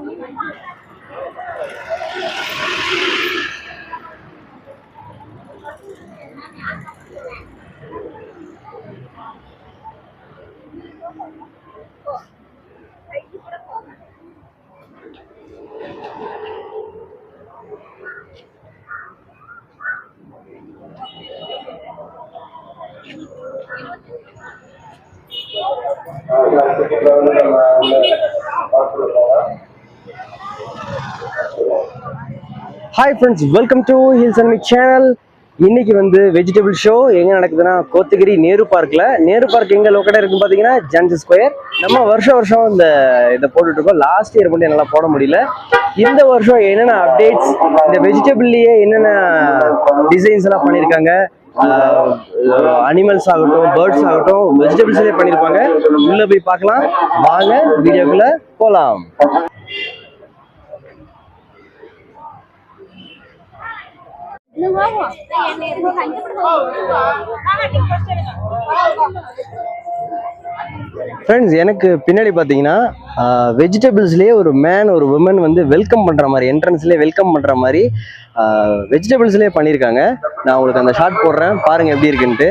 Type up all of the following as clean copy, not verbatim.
Hi friends, welcome to Hills and Me channel. இன்னைக்கு வந்து vegetable show எங்க நடக்குதுன்னா கோத்தகிரி நேரு பார்க்ல. நேரு பார்க் எங்க லொக்கேட்டா இருக்குன்னு பாத்தீங்கன்னா ஜான்சி ஸ்கொயர். நம்ம வருஷம் இதை போட்டுட்டு இருக்கோம். லாஸ்ட் இயர் மட்டும் என்னால போட முடியல. இந்த வருஷம் என்னென்ன அப்டேட்ஸ், இந்த வெஜிடபிள்லயே என்னென்ன டிசைன்ஸ் எல்லாம் பண்ணியிருக்காங்க, அனிமல்ஸ் ஆகட்டும், பேர்ட்ஸ் ஆகட்டும், வெஜிடபிள்ஸ்லேயே பண்ணியிருப்பாங்க. உள்ள போய் பார்க்கலாம் வாங்க, வீடியோக்குள்ள போகலாம். ஃப்ரெண்ட்ஸ், எனக்கு பின்னாடி பார்த்தீங்கன்னா வெஜிடபிள்ஸ்லேயே ஒரு மேன் ஒரு உமன் வந்து வெல்கம் பண்ணுற மாதிரி, என்ட்ரன்ஸ்லேயே வெல்கம் பண்ணுற மாதிரி வெஜிடபிள்ஸ்லேயே பண்ணியிருக்காங்க. நான் உங்களுக்கு அந்த ஷார்ட் போடுறேன், பாருங்கள் எப்படி இருக்குன்ட்டு.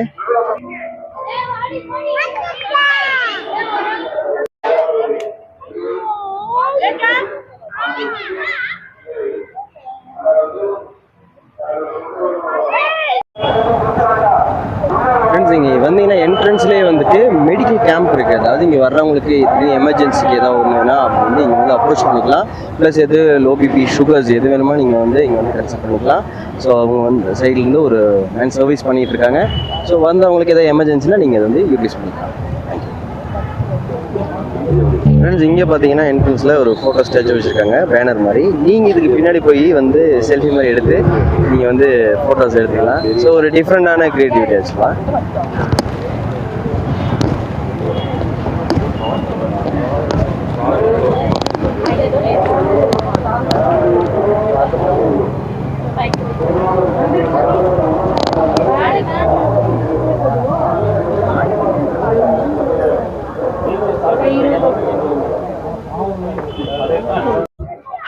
ஃப்ரெண்ட்ஸ், இங்கே வந்தீங்கன்னா என்ட்ரன்ஸ்லேயே வந்துட்டு மெடிக்கல் கேம்ப் இருக்குது. அதாவது இங்கே வர்றவங்களுக்கு எமர்ஜென்சிக்கு ஏதாவது ஒன்றுனா வந்து இங்கே வந்து அப்ரோச் பண்ணிக்கலாம். ப்ளஸ் எது லோ பிபி, சுகர்ஸ் எது வேணுமோ நீங்கள் வந்து இங்கே வந்து கன்சல்ட் பண்ணிக்கலாம். ஸோ அவங்க வந்து சைட்லேருந்து ஒரு மேன் சர்வீஸ் பண்ணிகிட்டு இருக்காங்க. ஸோ வந்து அவங்களுக்கு எதாவது எமர்ஜென்சினா நீங்கள் வந்து யூட்டிலைஸ் பண்ணிக்கலாம். ஃப்ரெண்ட்ஸ், இங்கே பார்த்தீங்கன்னா என்ட்ரன்ஸில் ஒரு ஃபோட்டோ ஸ்டாச்சு வச்சுருக்காங்க, பேனர் மாதிரி. நீங்கள் இதுக்கு பின்னாடி போய் வந்து செல்ஃபி மாதிரி எடுத்து நீங்கள் வந்து ஃபோட்டோஸ் எடுத்துக்கலாம். ஸோ ஒரு டிஃப்ரெண்டான creativity ஆச்சுலாம்.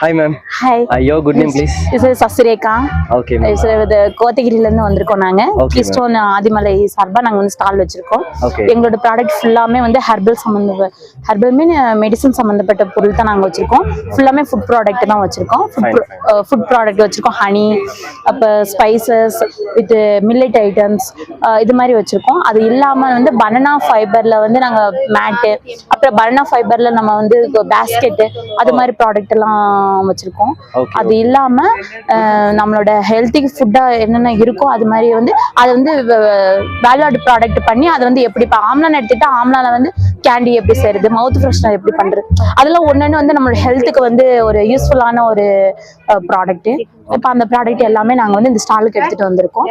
Hi ma'am. Hi. Your good name please. This is Sasireka. Okay ma'am. This is கோத்தகிரில இருந்து வந்திருக்கோம் நாங்க. கிஸ்டோன் ஆதிமலை சார்பா நாங்க வந்து ஸ்டால் வச்சிருக்கோம். எங்களோட ப்ராடக்ட் ஃபுல்லாமே வந்து ஹெர்பல் மீன் மெடிசன் சம்பந்தப்பட்ட பொருள் தான் நாங்க வச்சிருக்கோம். ஃபுல்லாமே ஃபுட் ப்ராடக்ட் தான் வச்சிருக்கோம். ஃபுட் ப்ராடக்ட் வச்சிருக்கோம். ஹனி, அப்ப ஸ்பைசஸ் வித் மில்லட் ஐட்டம்ஸ் இது மாதிரி வச்சிருக்கோம். அது இல்லாம வந்து பனானா ஃபைபர்ல வந்து நாங்க மேட்டு, அப்புறம் பனானா ஃபைபர்ல நம்ம வந்து பேஸ்கெட் அது மாதிரி ப்ராடக்ட் எல்லாம் வச்சிருக்கோம். அது இல்லாம நம்மளோட ஹெல்த்தி ஃபுட்டா என்னென்ன இருக்கோ அது மாதிரி வந்து அது வந்து வேல்யூட் ப்ராடக்ட் பண்ணி அதை வந்து எப்படி இப்போ ஆம்லான் எடுத்துட்டா ஆம்லால வந்து கேண்டி எப்படி செய்யறது, மவுத் ஃப்ரெஷ்னர் எப்படி பண்றது, அதெல்லாம் ஒன்னொன்னு வந்து நம்மளோட ஹெல்த்துக்கு வந்து ஒரு யூஸ்ஃபுல்லான ஒரு ப்ராடக்ட். இப்போ அந்த ப்ராடக்ட் எல்லாமே நாங்க வந்து இந்த ஸ்டாலுக்கு எடுத்துட்டு வந்திருக்கோம்.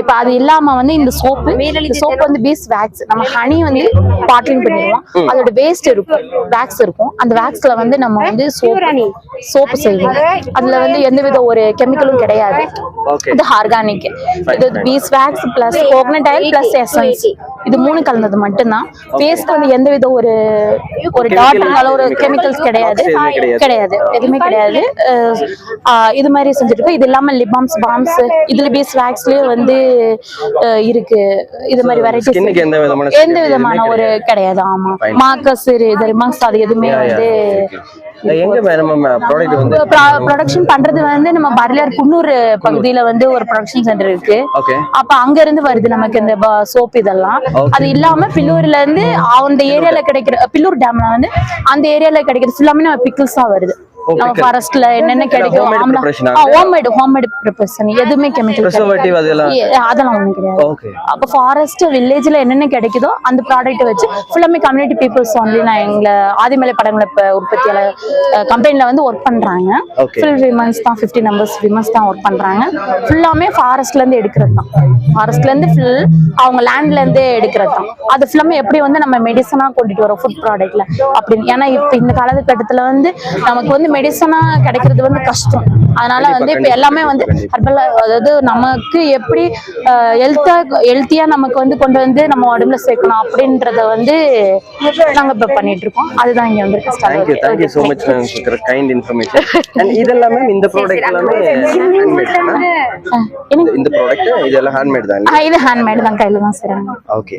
இப்போ அது இல்லாம வந்து இந்த சோப்பு வந்து பீஸ் வேக்ஸ், நம்ம ஹனி வந்து பாட்லிங் பண்ணிடுவோம். அதோட வேஸ்ட் இருக்கும், வேக்ஸ் இருக்கும். அந்த வேக்ஸ்ல வந்து நம்ம வந்து சோப்பு செய்வோம். அதுல வந்து எந்தவித ஒரு கெமிக்கலும் கிடையாது. இது ஆர்கானிக். இது piece wax plus coconut oil plus essence, இது மூணு கலந்தது மட்டும்தான். ஃபேஸ்க்கு வந்து எந்தவித ஒரு டாட் ஒரு கெமிக்கல்ஸ் கிடையாது, எதுவுமே கிடையாது. இது மாதிரி செஞ்சுருக்கோம். இது இல்லாம லிப் பாம்ஸ் இதுல பீஸ் வேக்ஸ்லயே வந்து இருக்கு. இது மாதிரி வெரைட்டிஸ் எந்த விதமான ஒரு கிடையாது. ஆமா, மார்க்கஸ் ரிமார்க்ஸ் அது எதுவுமே வந்து ப்ரொடக்ஷன் பண்றது வந்து நம்ம பர்லியார் குன்னூர் பகுதியில வந்து ஒரு ப்ரொடக்ஷன் சென்டர் இருக்கு. அப்ப அங்க இருந்து வருது நமக்கு இந்த சோப் இதெல்லாம். அது இல்லாம பில்லூர்ல இருந்து அந்த ஏரியால கிடைக்கிற, பில்லூர் டேம்ல வந்து அந்த ஏரியால கிடைக்கிறது ஃபுல்லாமே நம்ம பிக்கிள்ஸா வருது. நம்ம ஃபாரஸ்ட்ல என்னென்ன கிடைக்கும், ஹோம்மேட் ப்ரிப்பரேஷன், எதுவுமே கெமிக்கல் அதெல்லாம் ஒண்ணும் கிடையாது. அப்ப ஃபாரஸ்ட் வில்லேஜ்ல என்னென்ன கிடைக்குதோ அந்த ப்ராடக்ட் வச்சு ஃபுல்லாமே கம்யூனிட்டி பீப்புள்ஸ் ஒன்லி. நான் எங்க ஆதிமலை படங்களை உற்பத்தியாளர் கம்பெனில வந்து ஒர்க் பண்றாங்க. ஃபுல் விமன்ஸ் தான், 50 நம்பர்ஸ் விமன்ஸ் தான் ஒர்க் பண்றாங்க. ஃபுல்லாமே ஃபாரஸ்ட்ல இருந்து எடுக்கிறது தான். ஃபாரஸ்ட்ல இருந்து ஃபுல் அவங்க லேண்ட்ல இருந்து எடுக்கிறது தான். அது ஃபுல்லாமே எப்படி வந்து நம்ம மெடிசனா கொண்டுட்டு வரோம் ஃபுட் ப்ராடக்ட்ல அப்படின்னு. ஏன்னா இப்ப இந்த காலகட்டத்துல வந்து நமக்கு வந்து மெடிசனா கிடைக்கிறது வந்து கஷ்டம். அதனால கண்டிப்பா, வந்து இப்ப கண்டிப்பா, எல்லாமே வந்து கண்டிப்பா. ஹெர்பல், அதாவது நமக்கு எப்படி ஹெல்த்தியா நமக்கு வந்து கொண்டு வந்து நம்ம உடம்புல சேர்க்கணும் அப்படின்றத வந்து நாங்க இப்ப பண்ணிட்டு இருக்கோம். அதுதான் இங்க வந்து thank you so much ma'am for kind information. And இதெல்லாமே இந்த ப்ராடக்ட் எல்லாமே ஹேண்ட்மேட் இந்த ப்ராடக்ட் இதெல்லாம் ஹேண்ட்மேட் தான். இது ஹேண்ட்மேட் தான், கையில தான் செய்றாங்க. Okay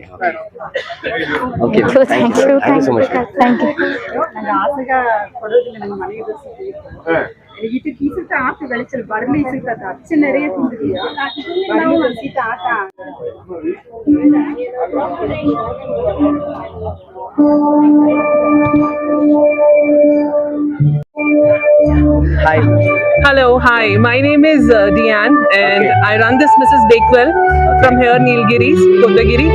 okay thank you so much. Thank you. itu kita ಆಟ ಬೆಳೆಸಲು ಬರಲಿ ಸಿಗ್ತದ ಅಚ್ಚ ನೆರೆಯ ತಿಂದಿದೀಯಾ ನಾವು ಸೀತಾ ಆಟ Hi. Hello, hi. My name is Deanne, and Okay. I run this Mrs. Bakewell from here, Nilgiris, Kotagiri,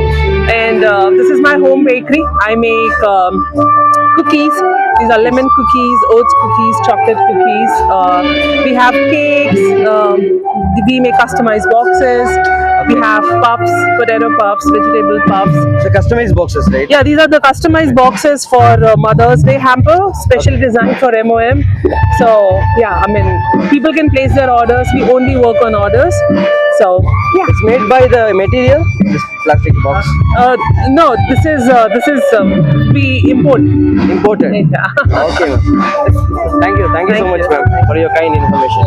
and this is my home bakery. I make cookies. These are lemon cookies, oats cookies, chocolate cookies. We have cakes. We make customized boxes. We have puffs, potato puffs, vegetable puffs. So customized boxes, right? Yeah, these are the customized boxes for Mother's Day hamper, specially designed for MOM. So yeah, I mean, people can place their orders. We only work on orders. So yeah. It's made by the material, this plastic box. No, this is we import. Imported. Yeah. Okay, ma'am. Thank you so much, ma'am, for your kind information.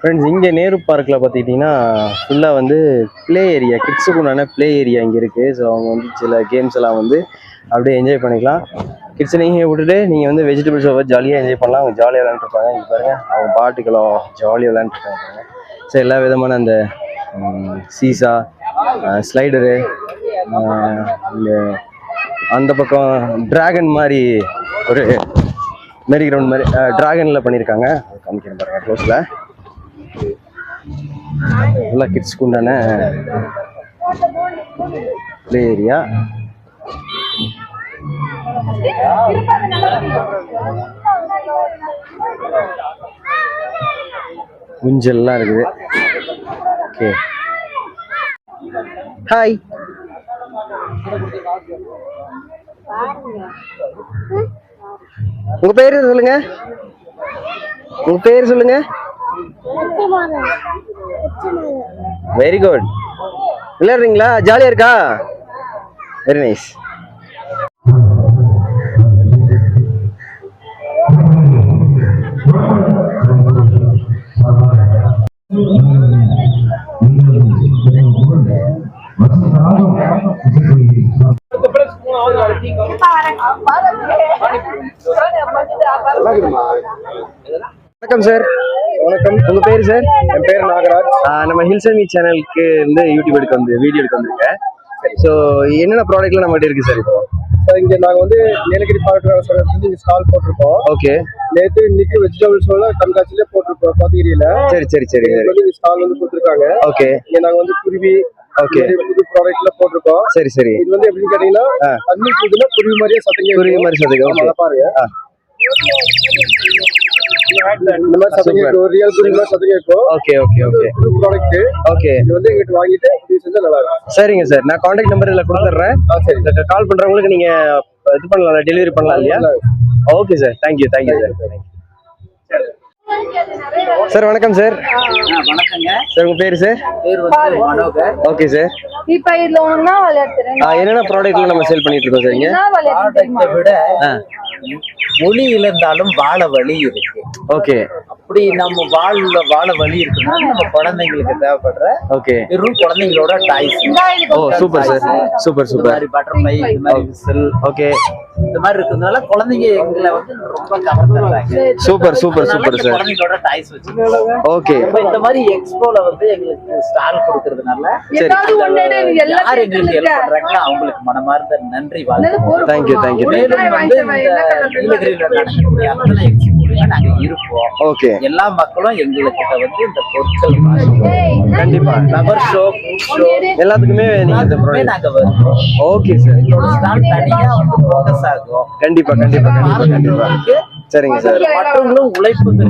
Friends, இங்கே நேரு பார்க்கில் பார்த்துக்கிட்டிங்கன்னா ஃபுல்லாக வந்து play area, கிட்ஸுக்கு உண்டான play area இங்கே இருக்குது. So அவங்க வந்து சில கேம்ஸ் எல்லாம் வந்து அப்படியே என்ஜாய் பண்ணிக்கலாம். கிட்ஸை நீங்கள் விட்டுட்டு நீங்கள் வந்து வெஜிடபிள்ஸ் ஓவர் ஜாலியாக என்ஜாய் பண்ணலாம். அவங்க ஜாலியாக விளையாண்டுருப்பாங்க. இங்கே பாருங்கள், அவங்க பாட்டுக்களோ ஜாலியாக விளையாண்டுருக்காங்க. ஸோ எல்லா விதமான அந்த சீசா, ஸ்லைடரு, இந்த அந்த பக்கம் ட்ராகன் மாதிரி ஒரு மேரி கிரவுண்ட் மாதிரி ட்ராகனில் பண்ணியிருக்காங்க. காமிக்கிறேன் பாருங்கள் க்ளோஸில். ஃபுல்லாக கிட்ஸ்க்கு உண்டான ப்ளே ஏரியா. ஊஞ்சல்லாம் இருக்குது. Okay, hi. உங்க பேரு சொல்லுங்க, உங்க பேர் சொல்லுங்க. Very good. விளையாடுறீங்களா? ஜாலியா இருக்கா? Very nice. வணக்கம் சார். வணக்கம். வணக்கம். உங்க பேரு சார்? என் பேர் நாகராஜ். நம்ம ஹில்சமி சேனலுக்கு வந்து யூடியூப் எடுக்க வந்து வீடியோ எடுக்க வந்திருக்கேன். ஸோ என்னென்ன ப்ராடக்ட்லாம் நம்மகிட்ட இருக்கு சார் இப்போ? சார் இங்க நாங்க வந்து நீலகிரி பாலக்காடு இங்க ஸ்டால் போட்டிருக்கோம். ஓகே. நேற்று இன்னைக்கு வெஜிடபிள்ஸ் கண்காட்சியிலே போட்டிருக்கோம் கோத்தகிரியில. சரி சரி சரி. ஸ்டால் வந்து கொடுத்துருக்காங்க. ஓகே. இங்க நாங்க வந்து குருவி ஓகே புது ப்ராடக்ட்ல போட்டிருக்கோம். சரி சரி. இது வந்து எப்படின்னு கேட்டீங்கன்னா தண்ணி குடினா குருவி மாதிரியே சத்தங்க. குருவி மாதிரி சத்தங்க. ஓகே பாருங்க. இந்த மாதிரி சத்தங்க இருக்கும். ரியல் குருவி மாதிரி சத்தங்க இருக்கும். Okay okay okay. புது ப்ராடக்ட். ஓகே. இது வந்து எங்கிட்ட வாங்கிட்டு இது செஞ்சா நல்லா இருக்கும். சரிங்க சார். நான் கான்டாக்ட் நம்பர் இதுல கொடுத்துறேன். சரி. கால் பண்றவங்களுக்கு நீங்க இது பண்ணலாம், டெலிவரி பண்ணலாம் இல்லையா? Okay sir. Thank you thank you sir. Sir வணக்கம் சார். வணக்கங்க சார். உங்க பேரு சார்? பேர் வந்து மனோகர். Okay sir. இப்ப இதுல ஒண்ணுன்னா விளையாடுறேன். என்னென்ன ப்ராடக்ட்ல நம்ம சேல் பண்ணிட்டு இருக்கோம் சார் இங்க? ப்ராடக்ட்டை விட மொழி இழந்தாலும் வாழ வழி இருக்கு. ஓகே. அப்படி நம்ம வாழ வழி இருக்குன்னா நம்ம குழந்தைங்களுக்கு தேவைப்படுற ஓகே வெறும் குழந்தைங்களோட டாய்ஸ். ஓ சூப்பர் சார். சூப்பர் இந்த சூப்பர். மாதிரி பட்டர்ஃப்ளை, இந்த மாதிரி விசில், ஓகே. இந்த மாதிரி இருக்கிறதுனால குழந்தைங்க எங்களை வந்து ரொம்ப கவர்ந்துடுறாங்க. Super super super sir. குழந்தைங்களோட டாய்ஸ் வச்சிருக்கோம். ஓகே. இந்த மாதிரி எக்ஸ்போல வந்து எங்களுக்கு ஸ்டால் கொடுக்கறதுனால சரி. யார் எங்களுக்கு ஹெல்ப் பண்றாங்களோ அவங்களுக்கு மனமார்ந்த நன்றி வாழ்த்துக்கள். Thank you thank you. மேலும் வந்து நீலகிரியில நடக்கக்கூடிய அத்தனை எக்ஸ்போல நாங்க இருப்போம். ஓகே. எல்லா மக்களும் எங்ககிட்ட வந்து இந்த பொருட்கள் வாங்குவோம். கண்டிப்பா. ஃப்ளவர் ஷோ, ஃபுட் ஷோ எல்லாத்துக்குமே நீங்க இந்த ப்ராடக்ட். நாங்க வருவோம். Okay sir. எங்களோட ஸ்டால் தனியா வந்து ஃபோக்கஸ் ஆகும். கண்டிப்பா கண்டிப்பா கண்டிப்பா கண்டிப்பா. சரிங்க சார். மற்றவங்களும் உழைப்புக்கு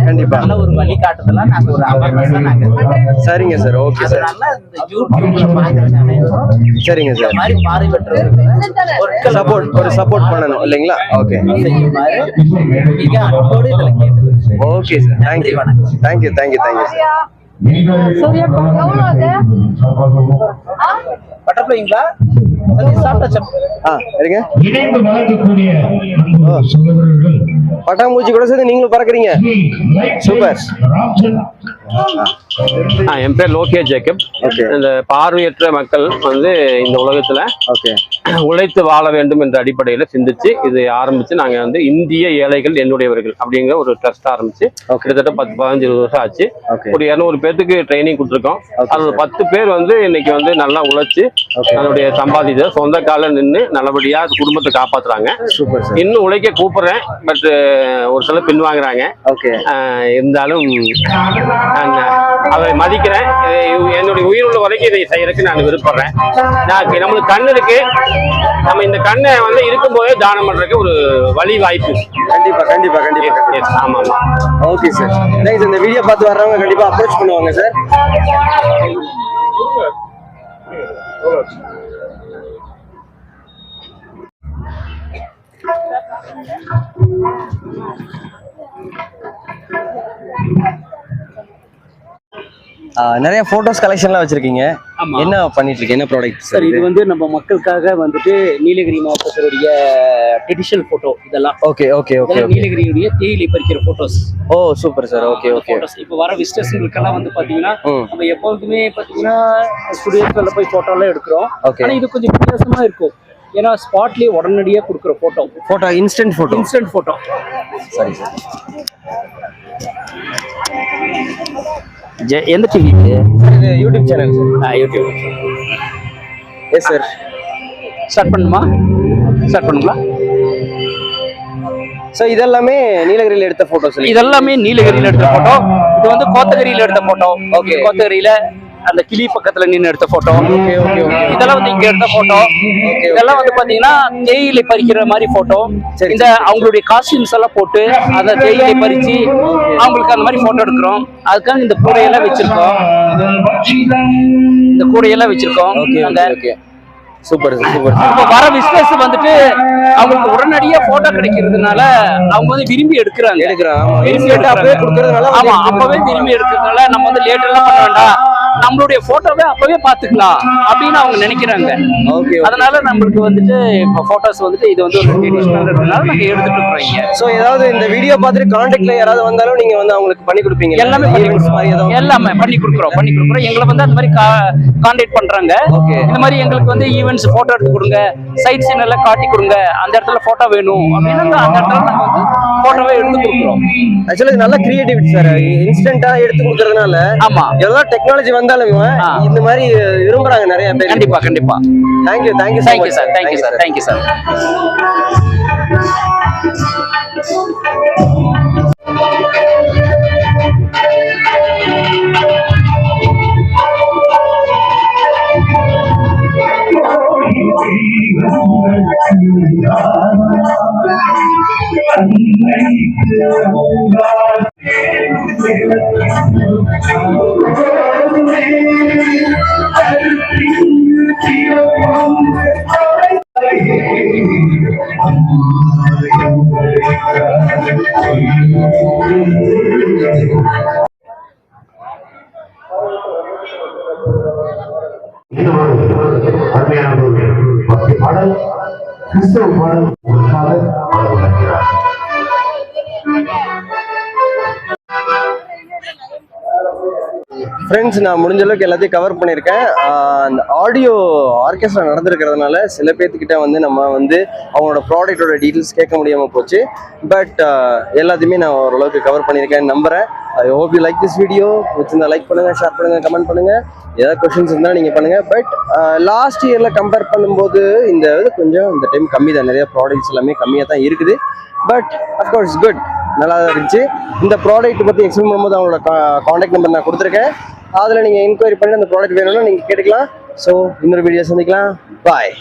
கண்டிப்பா நல்ல ஒரு வழிகாட்டுதலா நாங்க ஒரு அவேர்னஸா நாங்க. சரிங்க சார். Okay sir. அதனால இந்த யூடியூப்ல பாக்குற அனைவரும் சரிங்க சார். இந்த மாதிரி பார்வையற்றவர்களுக்கு ஒரு சப்போர்ட் பண்ணணும் இல்லைங்களா? ஓகே. செய்யுமாறு மிக அன்போடு இதுல கேட்டுக்கிறேன். Okay sir. Thank you thank you thank you thank you sir. பட்டர்ஃப்ளைங்களா சாப்பிட்டாச்சா? இருங்க. இணைந்து வளர்க்கக்கூடிய சகோதரர்கள் பட்டாம்பூச்சி கூட சேர்ந்து நீங்களும் பறக்குறீங்க. சூப்பர். என் பேர் லோகே ஜேக்கப். ஓகே. இந்த பார்வையற்ற மக்கள் வந்து இந்த உலகத்துல ஓகே உழைத்து வாழ வேண்டும் என்ற அடிப்படையில சிந்திச்சு இது ஆரம்பிச்சு நாங்க வந்து இந்திய ஏழைகள் என்னுடையவர்கள் அப்படிங்கிற ஒரு ட்ரஸ்ட் ஆரம்பிச்சு கிட்டத்தட்ட 10-15-20 வருஷம் ஆச்சு. ஒரு 200 பேருக்கு ட்ரைனிங் கொடுத்துருக்கோம். அதுல 10 பேர் வந்து இன்னைக்கு வந்து நல்லா உழைச்சு அதனுடைய சம்பாதித்த சொந்த கால நின்று நல்லபடியா குடும்பத்தை காப்பாத்துறாங்க. Super sir. இன்னும் உழைக்க கூப்பிடுறேன். பட் ஒரு சில பின்வாங்குறாங்க. ஓகே. இருந்தாலும் நான் அதை மதிக்கிறேன். என்னுடைய உயிர் உள்ள வரைக்கும் இதை செய்யறதுக்கு நான் விருப்பப்படுறேன். நம்மளுக்கு கண் இருக்கு. நம்ம இந்த கண்ணை வந்து இருக்கும்போதே தானம் பண்றதுக்கு ஒரு வழி வாய்ப்பு. கண்டிப்பா கண்டிப்பா கண்டிப்பா. ஆமா ஆமா. Okay sir. தேங்க்ஸ். இந்த வீடியோ பார்த்து வர்றவங்க கண்டிப்பா அப்ரோச் பண்ணுவாங்க சார். நிறைய போட்டோஸ் கலெக்ஷன்லாம் வச்சிருக்கீங்க. என்ன பண்ணிட்டு இருக்கீங்க? என்ன ப்ராடக்ட் சார்? இது வந்து நம்ம மக்களுக்காக வந்துட்டு நீலகிரி மாவட்டத்தினுடைய ட்ரெடிஷனல் போட்டோ இதெல்லாம். Okay okay okay. நீலகிரியுடைய தேயிலை பறிக்கிற photos. Oh super sir. Okay okay. இப்போ வர விசிட்டர்ஸ்களுக்கெல்லாம் வந்து பாத்தீங்கன்னா நம்ம எப்போதுமே பாத்தீங்கன்னா ஸ்டுடியோஸ்ல போய் போட்டோ எல்லாம் எடுக்கிறோம். ஆனா இது கொஞ்சம் வித்தியாசமா இருக்கும். ஏன்னா ஸ்பாட்லயே உடனடியாக கொடுக்குற போட்டோ இன்ஸ்டன்ட் போட்டோ. சரி சார். எந்த டிவி? இது YouTube channel sir. YouTube. Yes sir. Start பண்ணுங்களா? ஸோ இதெல்லாமே நீலகிரியில் எடுத்த போட்டோஸ். இதெல்லாமே நீலகிரியில் எடுத்த போட்டோ. இது வந்து கோத்தகிரியில் எடுத்த போட்டோ. ஓகே. கோத்தகிரியில அந்த கிளி பக்கத்துல நின்று எடுத்த போட்டோ. Okay okay okay. இதெல்லாம் வந்து இங்க எடுத்த போட்டோ. இதெல்லாம் வந்து பாத்தீங்கன்னா தேயிலை பறிக்கிற மாதிரி போட்டோ. இந்த அவங்களுடைய காஸ்டியூம்ஸ் எல்லாம் போட்டு அந்த தேயிலை பறிச்சு அவங்களுக்கு அந்த மாதிரி போட்டோ எடுக்கிறோம். அதுக்காக இந்த கூடையெல்லாம் வச்சிருக்கோம். ஓகே. Super super. இப்போ வர விசிட்டர்ஸ் வந்துட்டு அவங்களுக்கு உடனடியா போட்டோ கிடைக்கிறதுனால அவங்க வந்து விரும்பி எடுக்கிறாங்க. விரும்பி அப்பவே கொடுக்கறதுனால. ஆமா, அப்பவே விரும்பி எடுக்கிறதுனால நம்ம வந்து லேட் எல்லாம் பண்ண வேண்டாம். நம்மளுடைய போட்டோவை அப்பவே பாத்துக்கலாம் அப்படின்னு அவங்க நினைக்கிறாங்க. ஓகே. அதனால நம்மளுக்கு வந்துட்டு இப்போ போட்டோஸ் வந்துட்டு இது வந்து ஒரு ட்ரெடிஷனல்ன்றதுனால நாங்க எடுத்துட்டு இருக்கிறோம் இங்க. ஸோ ஏதாவது இந்த வீடியோ பார்த்துட்டு கான்டாக்ட்ல யாராவது வந்தாலும் நீங்க வந்து அவங்களுக்கு பண்ணி கொடுப்பீங்க? எல்லாமே எல்லாமே பண்ணி கொடுக்குறோம். எங்களை வந்து அந்த மாதிரி கான்டாக்ட் பண்றாங்க. இந்த மாதிரி எங்களுக்கு வந்து ஈவெண்ட்ஸ் போட்டோ எடுத்து கொடுங்க, சைட் சீன் எல்லாம் காட்டி கொடுங்க, அந்த இடத்துல போட்டோ வேணும் அப்படின்னா அந்த இடத்துல நாங்க வந்து போட்டோவே எடுத்து கொடுக்குறோம். ஆக்சுவலி நல்ல கிரியேட்டிவிட்டி சார். இன்ஸ்டன்ட்டா எடுத்து கொடுக்கறதுனால ஆமா எவ்வளோ டெக்னாலஜி வந்தாலும் இந்த மாதிரி விரும்புறாங்க நிறைய பேர். கண்டிப்பா. Thank you sir. Thank you sir. அருமையான பக்தி பாடல் கிறிஸ்தவ பாடல் வழங்குகிறார். ஃப்ரெண்ட்ஸ், நான் முடிஞ்ச அளவுக்கு எல்லாத்தையும் கவர் பண்ணியிருக்கேன். அந்த ஆடியோ ஆர்கெஸ்ட்ரா நடந்திருக்கிறதுனால சில பேர்த்துக்கிட்ட வந்து நம்ம வந்து அவங்களோட ப்ராடக்டோட டீட்டெயில்ஸ் கேட்க முடியாமல் போச்சு. பட் எல்லாத்தையுமே நான் ஓரளவுக்கு கவர் பண்ணியிருக்கேன் நம்புறேன். I hope you like this video. பிடிச்சிருந்தா லைக் பண்ணுங்கள், ஷேர் பண்ணுங்கள், கமெண்ட் பண்ணுங்கள். ஏதாவது கொஷின்ஸ் இருந்தால் நீங்கள் பண்ணுங்கள். பட் லாஸ்ட் இயரில் கம்பேர் பண்ணும்போது இந்த இது கொஞ்சம் இந்த டைம் கம்மி தான். நிறைய ப்ராடக்ட்ஸ் எல்லாமே கம்மியாக தான் இருக்குது. பட் அஃப்கோர்ஸ் குட், நல்லா தான் இருந்துச்சு. இந்த ப்ராடக்ட் பற்றி எக்ஸ்பிளைன் பண்ணும்போது அவங்களோட காண்டாக்ட் நம்பர் நான் கொடுத்துருக்கேன். அதில் நீங்கள் என்கொயரி பண்ணி அந்த ப்ராடக்ட் வேணும்னா நீங்கள் கேட்டுக்கலாம். ஸோ இன்னொரு வீடியோ சந்திக்கலாம். பாய்.